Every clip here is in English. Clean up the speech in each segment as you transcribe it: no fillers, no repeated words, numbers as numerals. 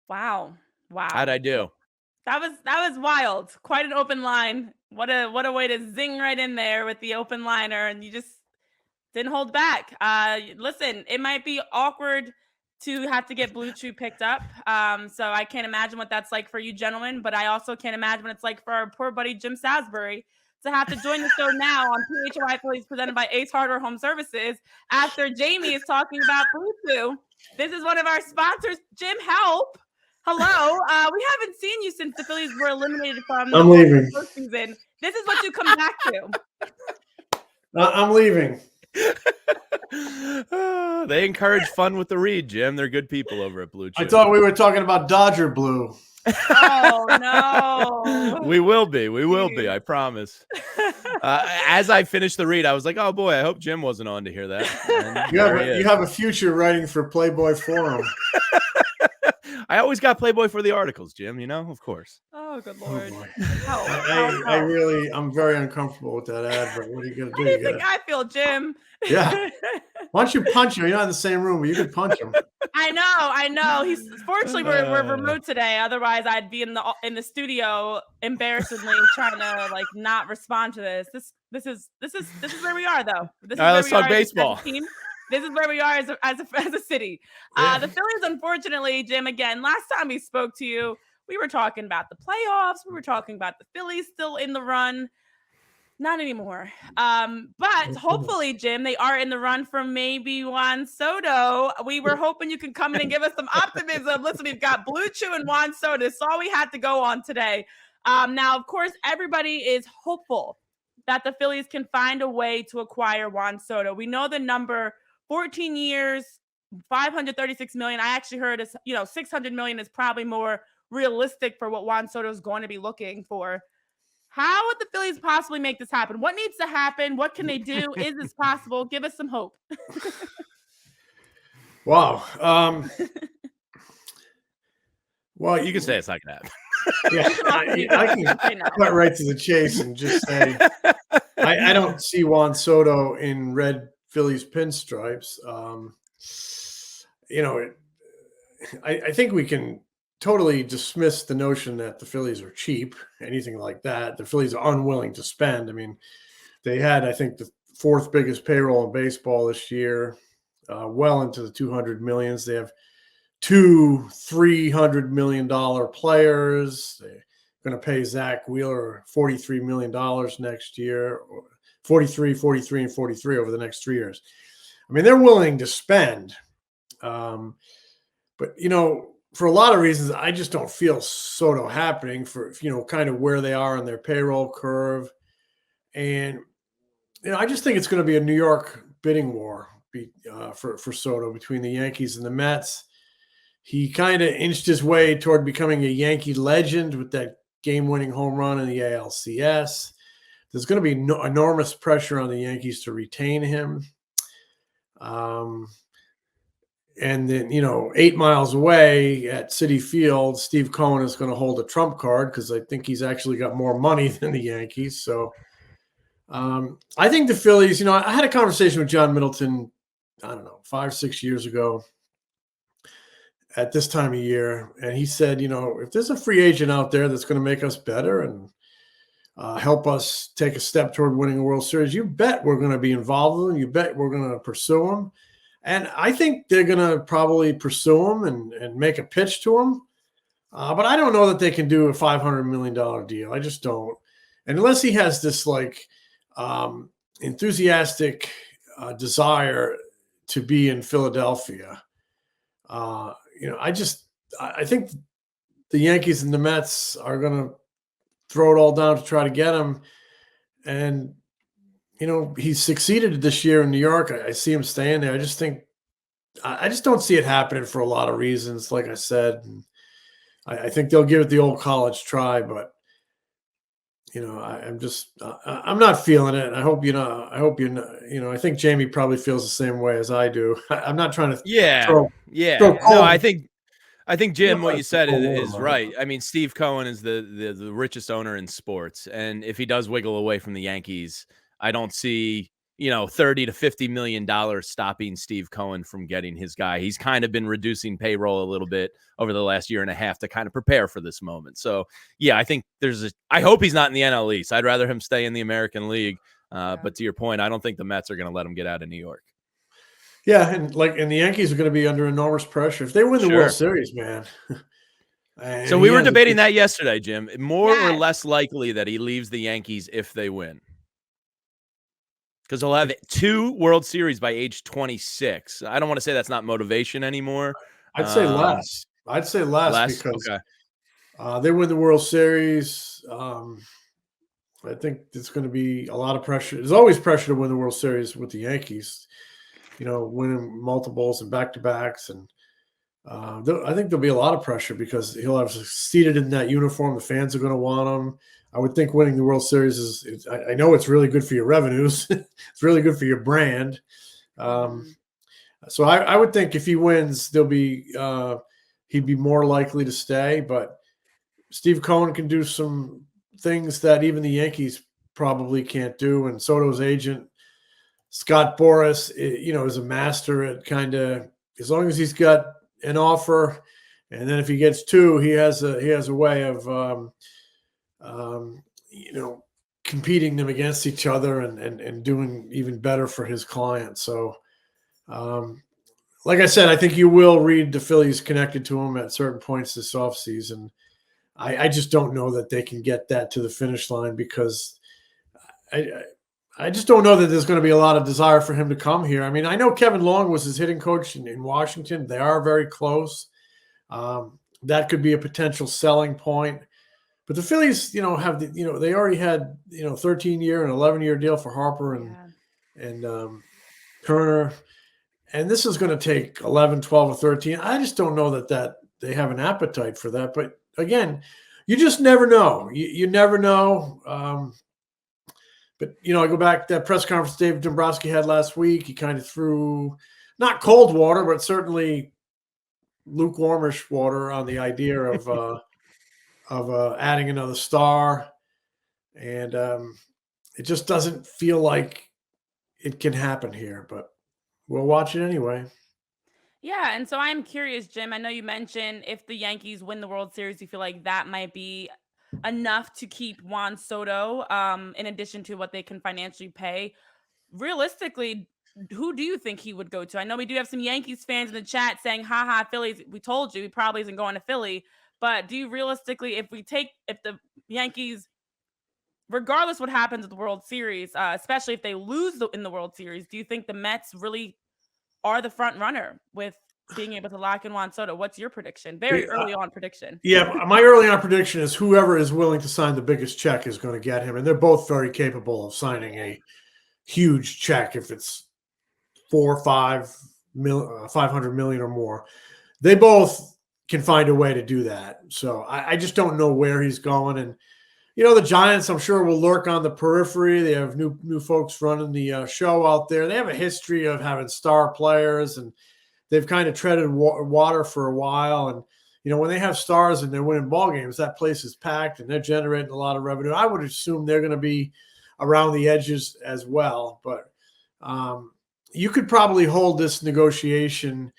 Wow. How'd Wow. I do? That was wild. Quite an open line. What a way to zing right in there with the open liner, and you just didn't hold back. Listen, it might be awkward to have to get Blue Chew picked up. So I can't imagine what that's like for you gentlemen, but I also can't imagine what it's like for our poor buddy Jim Salisbury to have to join the show now on PHLY Phillies presented by Ace Hardware Home Services after Jamie is talking about Blue Chew. This is one of our sponsors, Jim Help. Hello. We haven't seen you since the Phillies were eliminated from the I'm leaving. postseason. This is what you come back to. I'm leaving. They encourage fun with the read, Jim. They're good people over at Blue Chew. I thought we were talking about Dodger Blue. Oh no. We will be. I promise. As I finished the read, I was like, "Oh boy, I hope Jim wasn't on to hear that." You have a future writing for Playboy Forum. I always got Playboy for the articles, Jim. You know, of course. Oh, good Lord. I'm very uncomfortable with that ad, but what are you going to do? How do you think I feel, Jim? Yeah. Why don't you punch him? You're not in the same room, but you could punch him. I know. Fortunately we're remote today. Otherwise, I'd be in the studio embarrassedly trying to like not respond to this. This is where we are, though. All right, let's talk baseball. This is where we are as a city. Yeah. The Phillies, unfortunately, Jim. Again, last time we spoke to you, we were talking about the playoffs. We were talking about the Phillies still in the run. Not anymore. But hopefully, Jim, they are in the run for maybe Juan Soto. We were hoping you could come in and give us some optimism. Listen, we've got Blue Chew and Juan Soto. That's all we had to go on today. Now, of course, everybody is hopeful that the Phillies can find a way to acquire Juan Soto. We know the number 14 years, $536 million. I actually heard $600 million is probably more realistic for what Juan Soto is going to be looking for. How would the Phillies possibly make this happen? What needs to happen? What can they do? Is this possible? Give us some hope. Wow. Well, you can say it's like that. Yeah, I can cut right to the chase and just say I don't see Juan Soto in red Phillies pinstripes. I think we can totally dismiss the notion that the Phillies are cheap, anything like that. The Phillies are unwilling to spend. I mean, they had, I think, the fourth biggest payroll in baseball this year, well into the 200 millions. They have two $300 million players. They're going to pay Zach Wheeler $43 million next year, 43, and 43 over the next 3 years. I mean, they're willing to spend. But, for a lot of reasons, I just don't feel Soto happening for, kind of where they are on their payroll curve. And, I just think it's going to be a New York bidding war for Soto between the Yankees and the Mets. He kind of inched his way toward becoming a Yankee legend with that game-winning home run in the ALCS. There's going to be enormous pressure on the Yankees to retain him. And then, 8 miles away at Citi Field, Steve Cohen is going to hold a trump card because I think he's actually got more money than the Yankees. So I think the Phillies, I had a conversation with John Middleton, I don't know, 5-6 years ago at this time of year. And he said, if there's a free agent out there that's going to make us better and help us take a step toward winning a World Series, you bet we're going to be involved with them. You bet we're going to pursue them. And I think they're going to probably pursue him and make a pitch to him. But I don't know that they can do a $500 million deal. I just don't. And unless he has this enthusiastic desire to be in Philadelphia, I think the Yankees and the Mets are going to throw it all down to try to get him. And he's succeeded this year in New York. I see him staying there. I just don't see it happening for a lot of reasons. Like I said, I think they'll give it the old college try, but I'm not feeling it. I hope I think Jamie probably feels the same way as I do. I'm not trying to throw No, I think Jim, what you said is right. I mean, Steve Cohen is the richest owner in sports, and if he does wiggle away from the Yankees, I don't see $30 to $50 million stopping Steve Cohen from getting his guy. He's kind of been reducing payroll a little bit over the last year and a half to kind of prepare for this moment. So yeah, I think I hope he's not in the NL East. I'd rather him stay in the American League. But to your point, I don't think the Mets are going to let him get out of New York. Yeah, and the Yankees are going to be under enormous pressure if they win the World Series, man. So we were debating that yesterday, Jim. More or Yes. less likely that he leaves the Yankees if they win? Because he'll have 2 World Series by age 26. I don't want to say that's not motivation anymore. I'd say less. Because they win the World Series. I think there's going to be a lot of pressure. There's always pressure to win the World Series with the Yankees, winning multiples and back-to-backs. And I think there'll be a lot of pressure because he'll have succeeded in that uniform. The fans are going to want him. I would think winning the World Series I know it's really good for your revenues. It's really good for your brand. So I would think if he wins, he'd be more likely to stay. But Steve Cohen can do some things that even the Yankees probably can't do. And Soto's agent, Scott Boras, is a master at kind of, as long as he's got an offer, and then if he gets 2, he has a way of competing them against each other and doing even better for his client. So, like I said, I think you will read the Phillies connected to him at certain points this offseason. I just don't know that they can get that to the finish line because I just don't know that there's going to be a lot of desire for him to come here. I mean, I know Kevin Long was his hitting coach in Washington. They are very close. That could be a potential selling point. But the Phillies, they already had, 13-year and 11-year deal for Harper and Turner. And this is going to take 11, 12, or 13. I just don't know that they have an appetite for that. But again, you just never know. You never know. But, I go back to that press conference Dave Dombrowski had last week. He kind of threw not cold water, but certainly lukewarmish water on the idea of adding another star. And it just doesn't feel like it can happen here, but we'll watch it anyway. Yeah, and so I'm curious, Jim. I know you mentioned if the Yankees win the World Series, you feel like that might be enough to keep Juan Soto, in addition to what they can financially pay. Realistically, who do you think he would go to? I know we do have some Yankees fans in the chat saying, haha, Phillies, we told you he probably isn't going to Philly. But do you realistically, if the Yankees, regardless what happens with the World Series, especially if they lose in the World Series, do you think the Mets really are the front runner with being able to lock in Juan Soto? What's your prediction? Very early on prediction. Yeah, my early on prediction is whoever is willing to sign the biggest check is going to get him. And they're both very capable of signing a huge check if it's 4 or 5 million, 500 million or more. They both can find a way to do that. So I just don't know where he's going. And, the Giants, I'm sure, will lurk on the periphery. They have new folks running the show out there. They have a history of having star players, and they've kind of treaded water for a while. And, when they have stars and they're winning ball games, that place is packed and they're generating a lot of revenue. I would assume they're going to be around the edges as well. But you could probably hold this negotiation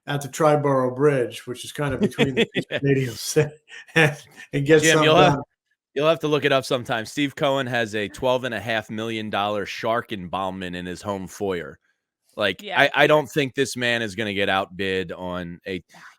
at the Triborough Bridge, which is kind of between the two stadiums, and get Jim, something done. You'll have to look it up sometime. Steve Cohen has a $12.5 million shark embalmment in his home foyer. I don't think this man is going to get outbid on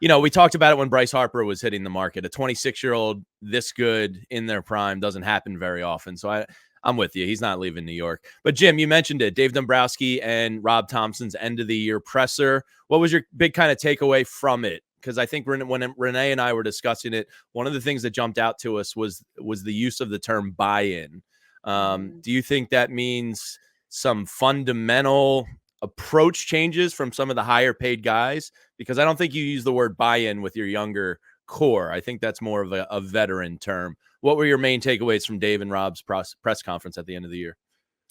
we talked about it when Bryce Harper was hitting the market. A 26-year-old this good in their prime doesn't happen very often. So I'm with you. He's not leaving New York. But Jim, you mentioned it. Dave Dombrowski and Rob Thompson's end of the year presser. What was your big kind of takeaway from it? Because I think when Renee and I were discussing it, one of the things that jumped out to us was the use of the term buy-in. Do you think that means some fundamental approach changes from some of the higher paid guys? Because I don't think you use the word buy-in with your younger core. I think that's more of a veteran term. What were your main takeaways from Dave and Rob's press conference at the end of the year?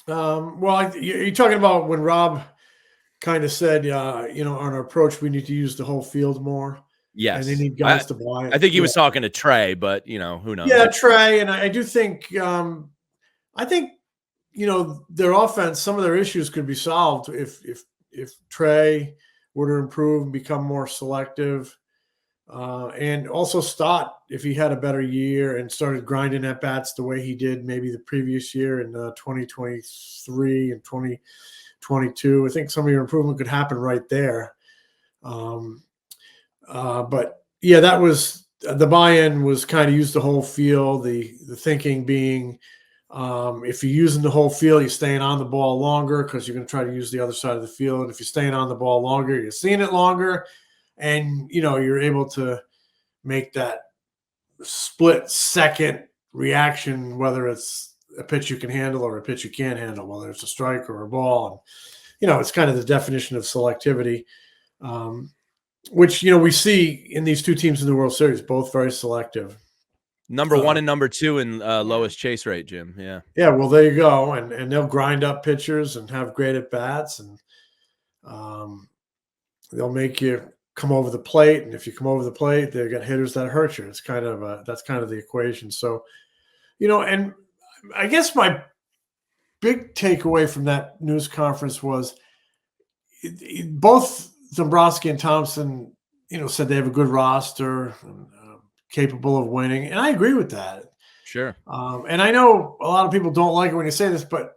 Well, you're talking about when Rob kind of said, on our approach, we need to use the whole field more. Yes. And they need guys to buy it. I think he was talking to Trey, but, who knows? Yeah, Trey. And I do think, their offense, some of their issues could be solved if Trey were to improve and become more selective. And also Stott, if he had a better year and started grinding at bats the way he did maybe the previous year in 2023 and 2022, I think some of your improvement could happen right there. But yeah, that was the buy-in was kind of use the whole field. The thinking being, if you're using the whole field, you're staying on the ball longer because you're going to try to use the other side of the field. If you're staying on the ball longer, you're seeing it longer. And, you're able to make that split second reaction, whether it's a pitch you can handle or a pitch you can't handle, whether it's a strike or a ball. And, it's kind of the definition of selectivity, which, we see in these two teams in the World Series, both very selective. Number 1 and number 2 in lowest chase rate, Jim. Yeah. Yeah. Well, there you go. And they'll grind up pitchers and have great at bats, and they'll make you come over the plate, and if you come over the plate, they got hitters that hurt you. It's kind of that's kind of the equation. So, and I guess my big takeaway from that news conference was both Dombrowski and Thompson, said they have a good roster and capable of winning, and I agree with that. Sure. And I know a lot of people don't like it when you say this, but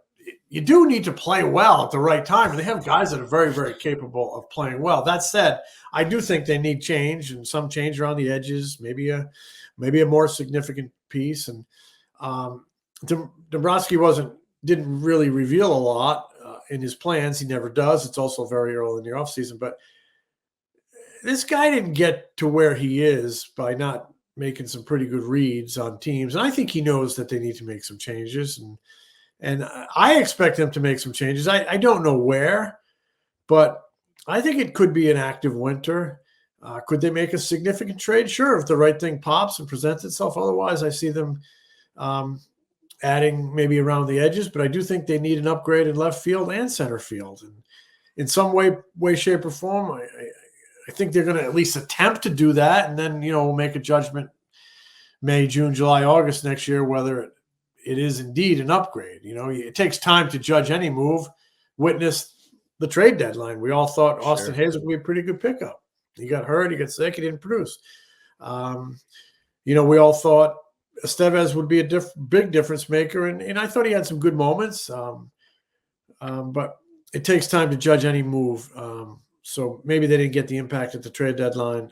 you do need to play well at the right time. And they have guys that are very, very capable of playing well. That said, I do think they need change, and some change around the edges, maybe a more significant piece. And Dombrowski didn't really reveal a lot in his plans. He never does. It's also very early in the offseason. But this guy didn't get to where he is by not making some pretty good reads on teams. And I think he knows that they need to make some changes. And I expect them to make some changes. I don't know where, but I think it could be an active winter. Could they make a significant trade? Sure, if the right thing pops and presents itself. Otherwise, I see them adding maybe around the edges. But I do think they need an upgrade in left field and center field. And in some way, shape, or form, I think they're going to at least attempt to do that. And then, we'll make a judgment May, June, July, August next year, whether it is indeed an upgrade. It takes time to judge any move. Witness the trade deadline. We all thought Austin Hayes would be a pretty good pickup. He got hurt. He got sick. He didn't produce. We all thought Estevez would be a big difference maker. And I thought he had some good moments. But it takes time to judge any move. So maybe they didn't get the impact at the trade deadline.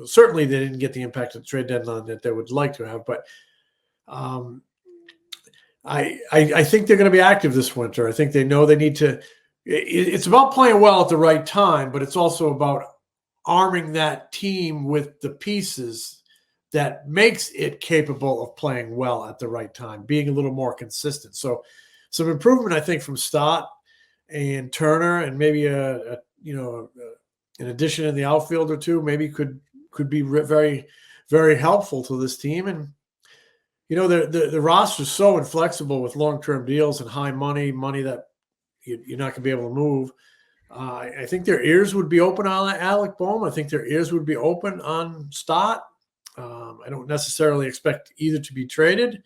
Certainly they didn't get the impact at the trade deadline that they would like to have. But I think they're going to be active this winter. I think they know they need to. It's about playing well at the right time, but it's also about arming that team with the pieces that makes it capable of playing well at the right time, being a little more consistent. So some improvement, I think, from Stott and Turner, and maybe an addition in the outfield or two, maybe could be very, very helpful to this team. And the roster is so inflexible with long-term deals and high money that you're not going to be able to move. I think their ears would be open on Alec Bohm. I think their ears would be open on Stott. I don't necessarily expect either to be traded.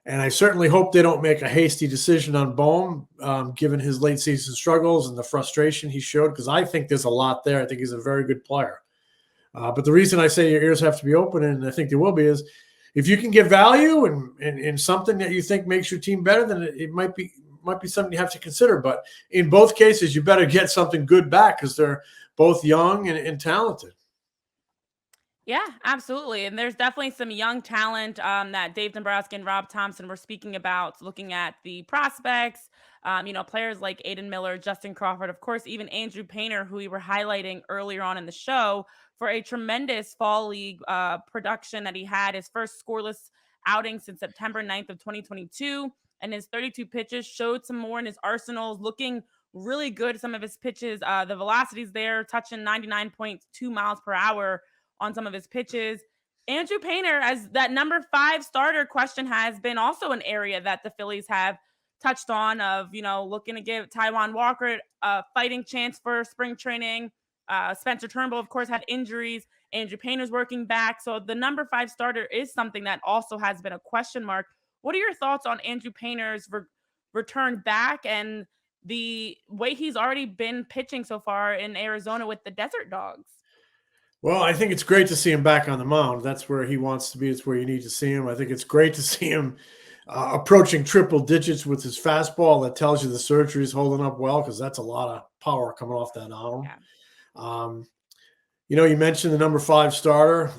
And I certainly hope they don't make a hasty decision on Bohm, given his late season struggles and the frustration he showed, because I think there's a lot there. I think he's a very good player. But the reason I say your ears have to be open, and I think they will be, is if you can get value and something that you think makes your team better, then it might be something you have to consider. But in both cases, you better get something good back because they're both young and talented. Yeah, absolutely. And there's definitely some young talent that Dave Dombrowski and Rob Thompson were speaking about, looking at the prospects, players like Aiden Miller, Justin Crawford, of course, even Andrew Painter, who we were highlighting earlier on in the show for a tremendous fall league production that he had, his first scoreless outing since September 9th of 2022. And his 32 pitches showed some more in his arsenals, looking really good. Some of his pitches, the velocities there, touching 99.2 miles per hour on some of his pitches. Andrew Painter, as that number 5 starter question, has been also an area that the Phillies have touched on, of, looking to give Taijuan Walker a fighting chance for spring training. Spencer Turnbull, of course, had injuries. Andrew Painter's working back. So the number 5 starter is something that also has been a question mark. What are your thoughts on Andrew Painter's returned back and the way he's already been pitching so far in Arizona with the Desert Dogs. Well, I think it's great to see him back on the mound. That's where he wants to be. It's where you need to see him. I think it's great to see him approaching triple digits with his fastball. That tells you the surgery is holding up well, because that's a lot of power coming off that arm. Yeah. You mentioned the number 5 starter.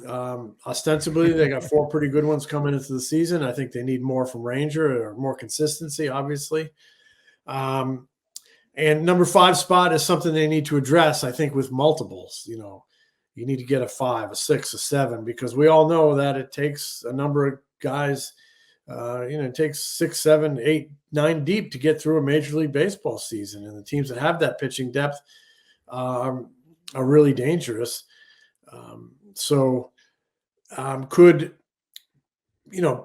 Ostensibly, they got 4 pretty good ones coming into the season. I think they need more from Ranger, or more consistency, obviously. And number 5 spot is something they need to address, I think, with multiples. You need to get a 5, a 6, a 7, because we all know that it takes a number of guys. It takes 6, 7, 8, 9 deep to get through a Major League Baseball season, and the teams that have that pitching depth are really dangerous.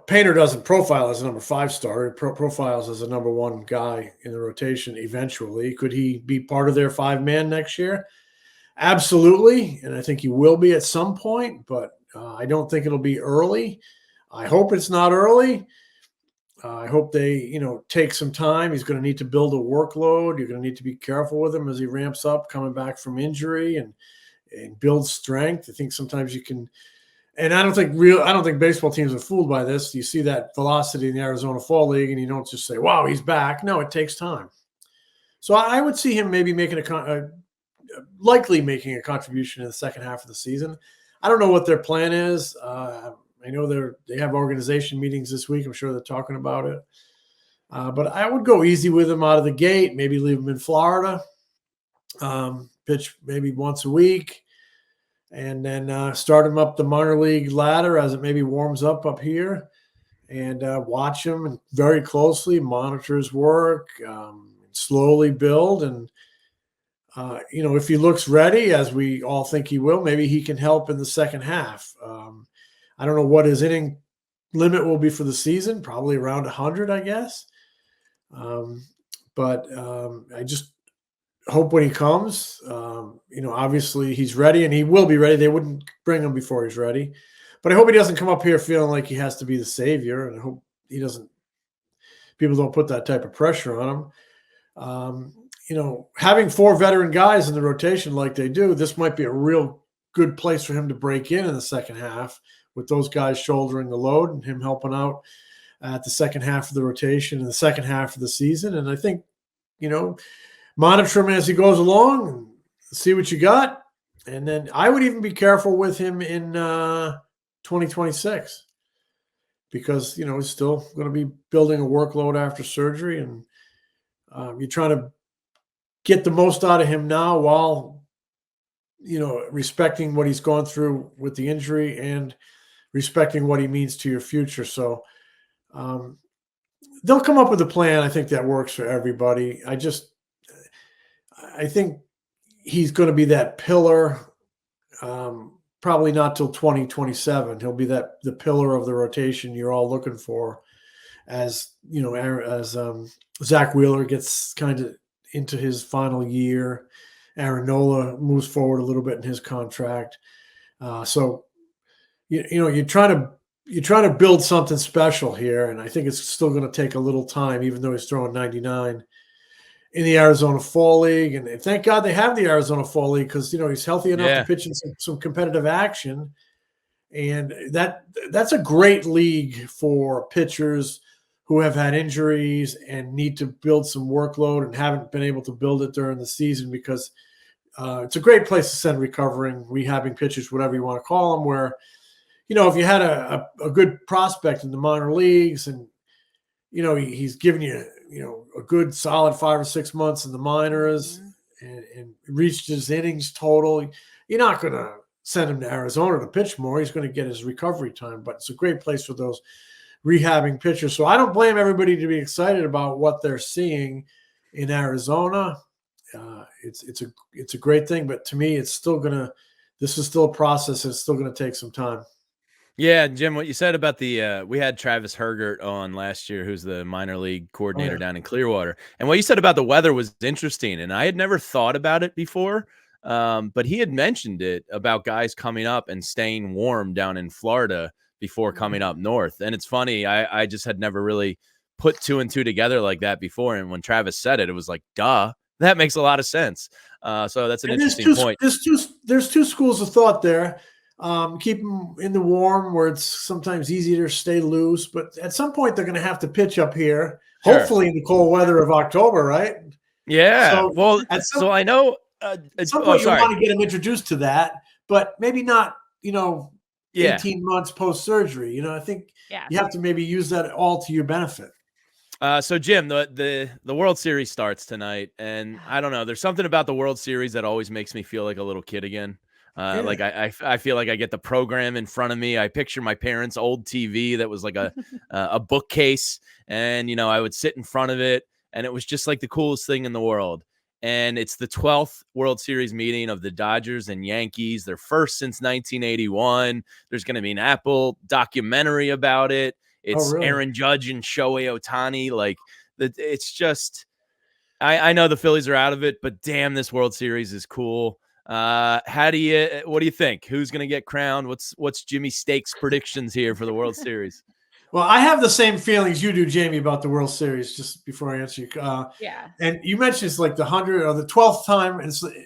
Painter doesn't profile as a number 5 starter. Profiles as a number 1 guy in the rotation eventually. Could he be part of their 5-man next year? Absolutely, and I think he will be at some point, but I don't think it'll be early. I hope it's not early. I hope they, take some time. He's going to need to build a workload. You're going to need to be careful with him as he ramps up, coming back from injury, and build strength. I think sometimes you can, and I don't think baseball teams are fooled by this. You see that velocity in the Arizona Fall League, and you don't just say, "Wow, he's back." No, it takes time. So I would see him maybe likely making a contribution in the second half of the season. I don't know what their plan is. I know they have organization meetings this week. I'm sure they're talking about it. But I would go easy with him out of the gate. Maybe leave him in Florida. Pitch maybe once a week, and then start him up the minor league ladder as it maybe warms up here, and watch him very closely, monitor his work, slowly build, and if he looks ready, as we all think he will, maybe he can help in the second half. I don't know what his inning limit will be for the season, probably around 100, I guess. But I just hope when he comes, obviously he's ready, and he will be ready. They wouldn't bring him before he's ready. But I hope he doesn't come up here feeling like he has to be the savior, and I hope people don't put that type of pressure on him. Having 4 veteran guys in the rotation like they do, this might be a real good place for him to break in the second half, with those guys shouldering the load and him helping out at the second half of the rotation and the second half of the season. And I think, monitor him as he goes along and see what you got. And then I would even be careful with him in 2026, because, he's still going to be building a workload after surgery, and you're trying to get the most out of him now while, respecting what he's gone through with the injury and respecting what he means to your future. So they'll come up with a plan, I think, that works for everybody. I think he's going to be that pillar, probably not till 2027. He'll be the pillar of the rotation you're all looking for, as Zach Wheeler gets kind of into his final year. Aaron Nola moves forward a little bit in his contract. So you're trying to build something special here, and I think it's still going to take a little time, even though he's throwing 99 in the Arizona Fall League. And thank God they have the Arizona Fall League, because he's healthy enough to pitch in some competitive action, and that's a great league for pitchers who have had injuries and need to build some workload and haven't been able to build it during the season, because it's a great place to send recovering, rehabbing pitchers, whatever you want to call them, where, if you had a good prospect in the minor leagues, and, he's giving you, a good solid 5 or 6 months in the minors, and reached his innings total, you're not going to send him to Arizona to pitch more. He's going to get his recovery time, but it's a great place for those rehabbing pitchers. So I don't blame everybody to be excited about what they're seeing in Arizona. It's a great thing, but to me, this is still a process. It's still going to take some time. Yeah, Jim, what you said about we had Travis Hergert on last year, who's the minor league coordinator down in Clearwater. And what you said about the weather was interesting, and I had never thought about it before. But he had mentioned it about guys coming up and staying warm down in Florida before coming up north. And it's funny, I just had never really put two and two together like that before. And when Travis said it, it was like, duh, that makes a lot of sense. So that's an interesting point. There's two schools of thought there. Keep them in the warm where it's sometimes easier to stay loose, but at some point they're going to have to pitch up here, hopefully in the cold weather of October, right? Yeah. So, well, so I know at some point you want to get them introduced to that, but maybe not, 18 months post-surgery. I think you have to maybe use that all to your benefit. So Jim, the World Series starts tonight, and I don't know, there's something about the World Series that always makes me feel like a little kid again. Like I feel like I get the program in front of me. I picture my parents' old TV that was like a bookcase, and I would sit in front of it, and it was just like the coolest thing in the world. And it's the 12th World Series meeting of the Dodgers and Yankees. They're first since 1981. There's going to be an Apple documentary about it. It's really? Aaron Judge and Shohei Ohtani. Like, it's just, I know the Phillies are out of it, but damn, this World Series is cool. What do you think? Who's going to get crowned? What's Jimmy Steak's predictions here for the World Series? Well, I have the same feelings you do, Jamie, about the World Series. Just before I answer you, and you mentioned it's like the 100th or the 12th time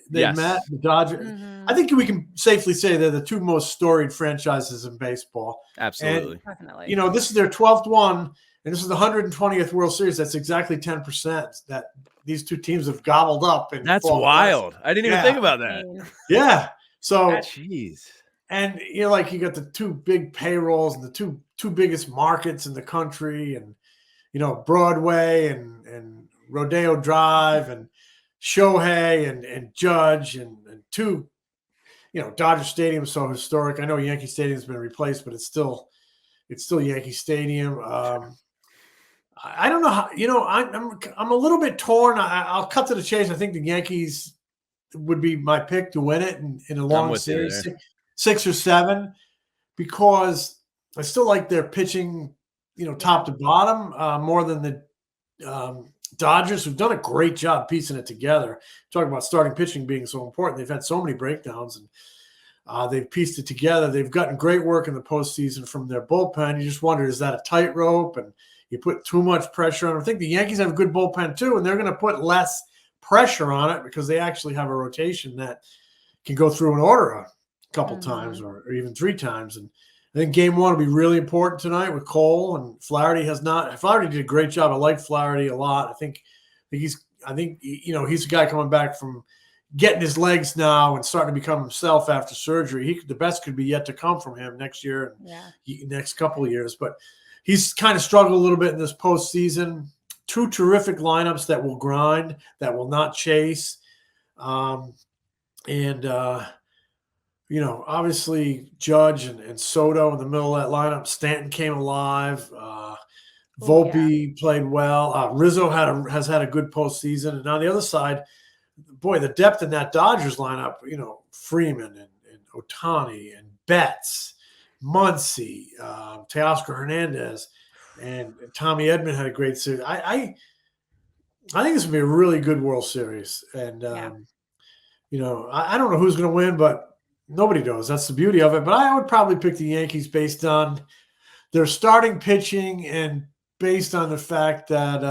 they met the Dodgers. Mm-hmm. I think we can safely say they're the two most storied franchises in baseball. Absolutely, and, definitely. This is their 12th one, and this is the 120th World Series. That's exactly 10% that these two teams have gobbled up. That's wild. I didn't even think about that. Yeah. So, jeez. And you got the two big payrolls and the two biggest markets in the country, and Broadway and Rodeo Drive and Shohei and Judge and two, Dodger Stadium is so historic. I know Yankee Stadium's been replaced, but it's still Yankee Stadium. I don't know how. I'm a little bit torn. I'll cut to the chase. I think the Yankees would be my pick to win it in a long series. 6 or 7, because I still like their pitching, top to bottom, more than the Dodgers, who've done a great job piecing it together. Talking about starting pitching being so important. They've had so many breakdowns, and they've pieced it together. They've gotten great work in the postseason from their bullpen. You just wonder, is that a tightrope? And you put too much pressure on them. I think the Yankees have a good bullpen too, and they're going to put less pressure on it because they actually have a rotation that can go through an order a couple times or even 3 times. And I think game 1 will be really important tonight with Cole, and Flaherty Flaherty did a great job. I like Flaherty a lot. I think he's a guy coming back from getting his legs now and starting to become himself after surgery. The best could be yet to come from him next year and next couple of years. But he's kind of struggled a little bit in this postseason. 2 terrific lineups that will grind, that will not chase. Obviously Judge and Soto in the middle of that lineup. Stanton came alive. Volpe played well. Rizzo has had a good postseason. And on the other side, boy, the depth in that Dodgers lineup, Freeman and Ohtani and Betts, Muncy, Teoscar Hernandez, and Tommy Edman had a great series. I think this will be a really good World Series. And, I don't know who's going to win, but nobody knows. That's the beauty of it. But I would probably pick the Yankees based on their starting pitching and based on the fact that,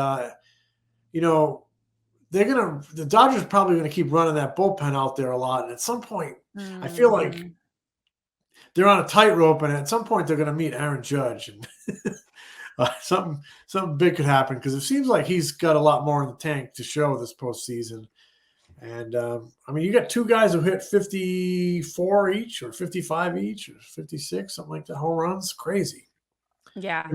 the Dodgers are probably going to keep running that bullpen out there a lot. And at some point, I feel like they're on a tightrope, and at some point they're going to meet Aaron Judge, and something big could happen, because it seems like he's got a lot more in the tank to show this postseason. And you got 2 guys who hit 54 each, or 55 each, or 56, something like that. Home runs, crazy. Yeah,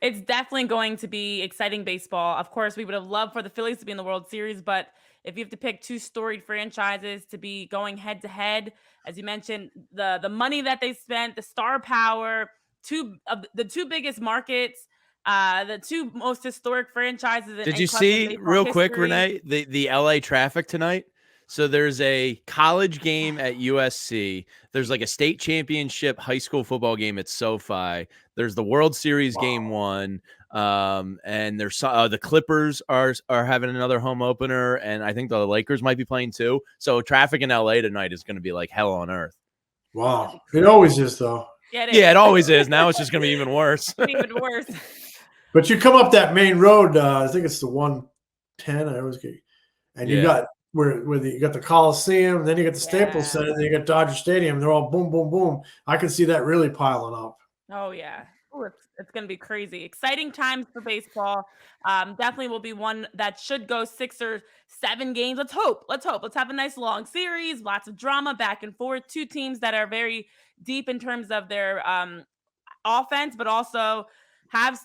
it's definitely going to be exciting baseball. Of course, we would have loved for the Phillies to be in the World Series, but if you have to pick 2 storied franchises to be going head to head, as you mentioned, the money that they spent, the star power, the 2 biggest markets, the 2 most historic franchises. Did you see real quick, Renee, the LA traffic tonight? So there's a college game at USC. There's like a state championship high school football game at SoFi. There's the World Series game 1. And there's the Clippers are having another home opener, and I think the Lakers might be playing too. So traffic in LA tonight is going to be like hell on earth. Wow. It always is, though. Yeah, it is. Yeah, it always is. Now it's just going to be even worse. Even worse. But you come up that main road, I think it's the 110. I always get, and you got where you got the Coliseum, then you got the Staples Center, then you got Dodger Stadium. They're all boom, boom, boom. I can see that really piling up. Oh yeah. Ooh, it's going to be crazy. Exciting times for baseball. Definitely will be one that should go 6 or 7 games. Let's hope. Let's have a nice long series, lots of drama back and forth. 2 teams that are very deep in terms of their offense, but also have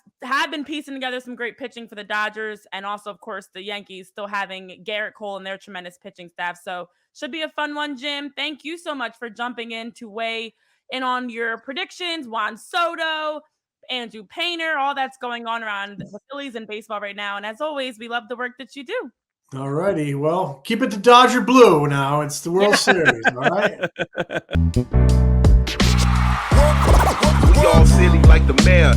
been piecing together some great pitching for the Dodgers, and also, of course, the Yankees still having Garrett Cole and their tremendous pitching staff. So should be a fun one, Jim. Thank you so much for jumping in to weigh in on your predictions. Juan Soto, Andrew Painter, all that's going on around the Phillies and baseball right now. And as always, we love the work that you do. All righty. Well, keep it to Dodger Blue now. It's the World Series. All right. We all silly like the mayor.